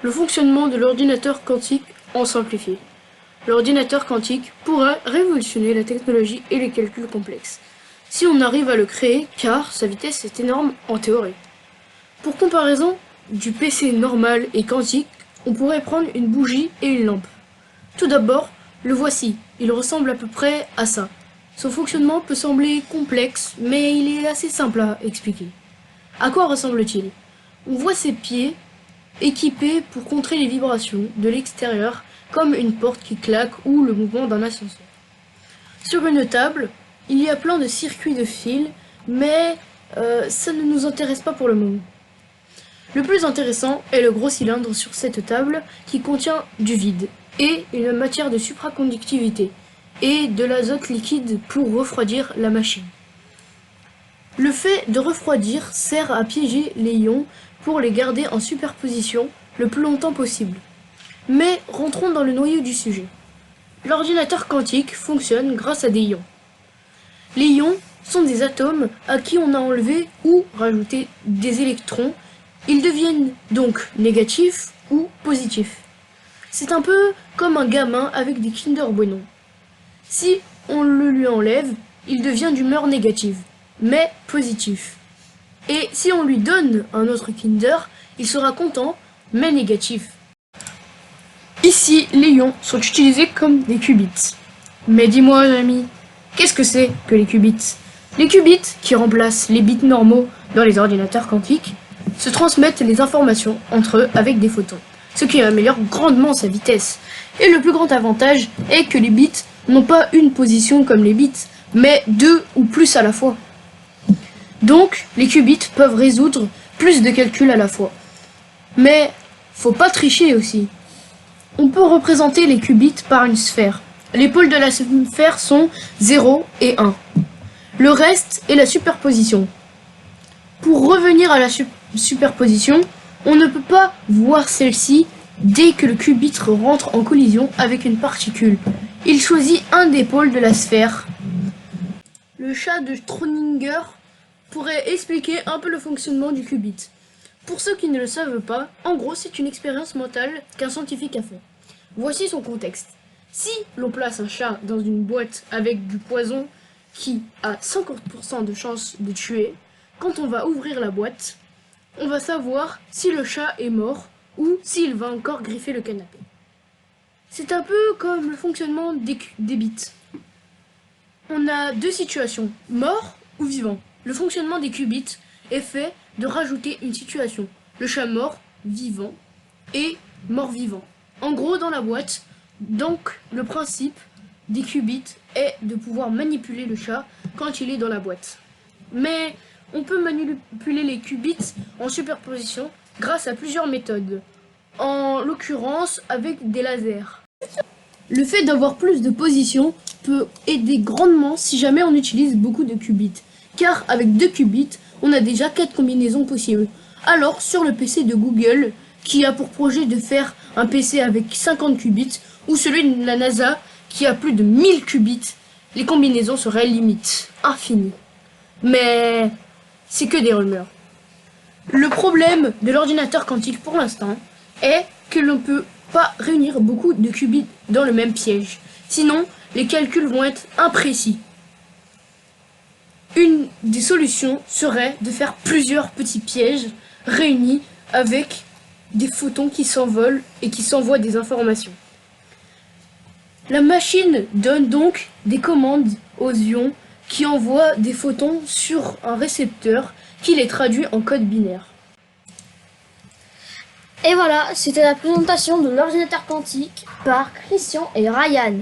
Le fonctionnement de l'ordinateur quantique en simplifié. L'ordinateur quantique pourra révolutionner la technologie et les calculs complexes, si on arrive à le créer, car sa vitesse est énorme en théorie. Pour comparaison du PC normal et quantique, on pourrait prendre une bougie et une lampe. Tout d'abord, le voici, il ressemble à peu près à ça. Son fonctionnement peut sembler complexe, mais il est assez simple à expliquer. À quoi ressemble-t-il? On voit ses pieds équipés pour contrer les vibrations de l'extérieur, comme une porte qui claque ou le mouvement d'un ascenseur. Sur une table, il y a plein de circuits de fils, mais ça ne nous intéresse pas pour le moment. Le plus intéressant est le gros cylindre sur cette table qui contient du vide et une matière de supraconductivité et de l'azote liquide pour refroidir la machine. Le fait de refroidir sert à piéger les ions pour les garder en superposition le plus longtemps possible. Mais rentrons dans le noyau du sujet. L'ordinateur quantique fonctionne grâce à des ions. Les ions sont des atomes à qui on a enlevé ou rajouté des électrons. Ils deviennent donc négatifs ou positifs. C'est un peu comme un gamin avec des Kinder Bueno. Si on le lui enlève, il devient d'humeur négative, mais positif. Et si on lui donne un autre Kinder, il sera content, mais négatif. Ici, les ions sont utilisés comme des qubits. Mais dis-moi, ami, qu'est-ce que c'est que les qubits? Les qubits, qui remplacent les bits normaux dans les ordinateurs quantiques, se transmettent les informations entre eux avec des photons, ce qui améliore grandement sa vitesse. Et le plus grand avantage est que les bits n'ont pas une position comme les bits, mais deux ou plus à la fois. Donc, les qubits peuvent résoudre plus de calculs à la fois. Mais, faut pas tricher aussi. On peut représenter les qubits par une sphère. Les pôles de la sphère sont 0 et 1. Le reste est la superposition. Pour revenir à la superposition, on ne peut pas voir celle-ci dès que le qubit rentre en collision avec une particule. Il choisit un des pôles de la sphère. Le chat de Schrödinger pourrait expliquer un peu le fonctionnement du qubit. Pour ceux qui ne le savent pas, en gros c'est une expérience mentale qu'un scientifique a fait. Voici son contexte. Si l'on place un chat dans une boîte avec du poison qui a 50% de chance de tuer, quand on va ouvrir la boîte, on va savoir si le chat est mort ou s'il va encore griffer le canapé. C'est un peu comme le fonctionnement des bits. On a deux situations, mort ou vivant. Le fonctionnement des qubits est fait de rajouter une situation, le chat mort, vivant et mort-vivant. En gros, dans la boîte, donc le principe des qubits est de pouvoir manipuler le chat quand il est dans la boîte. Mais on peut manipuler les qubits en superposition grâce à plusieurs méthodes, en l'occurrence avec des lasers. Le fait d'avoir plus de positions peut aider grandement si jamais on utilise beaucoup de qubits, car avec 2 qubits, on a déjà 4 combinaisons possibles. Alors sur le PC de Google, qui a pour projet de faire un PC avec 50 qubits, ou celui de la NASA, qui a plus de 1000 qubits, les combinaisons seraient limite infinies. Mais c'est que des rumeurs. Le problème de l'ordinateur quantique pour l'instant est que l'on ne peut pas réunir beaucoup de qubits dans le même piège. Sinon, les calculs vont être imprécis. Une des solutions serait de faire plusieurs petits pièges réunis avec des photons qui s'envolent et qui s'envoient des informations. La machine donne donc des commandes aux ions qui envoient des photons sur un récepteur qui les traduit en code binaire. Et voilà, c'était la présentation de l'ordinateur quantique par Christian et Ryan.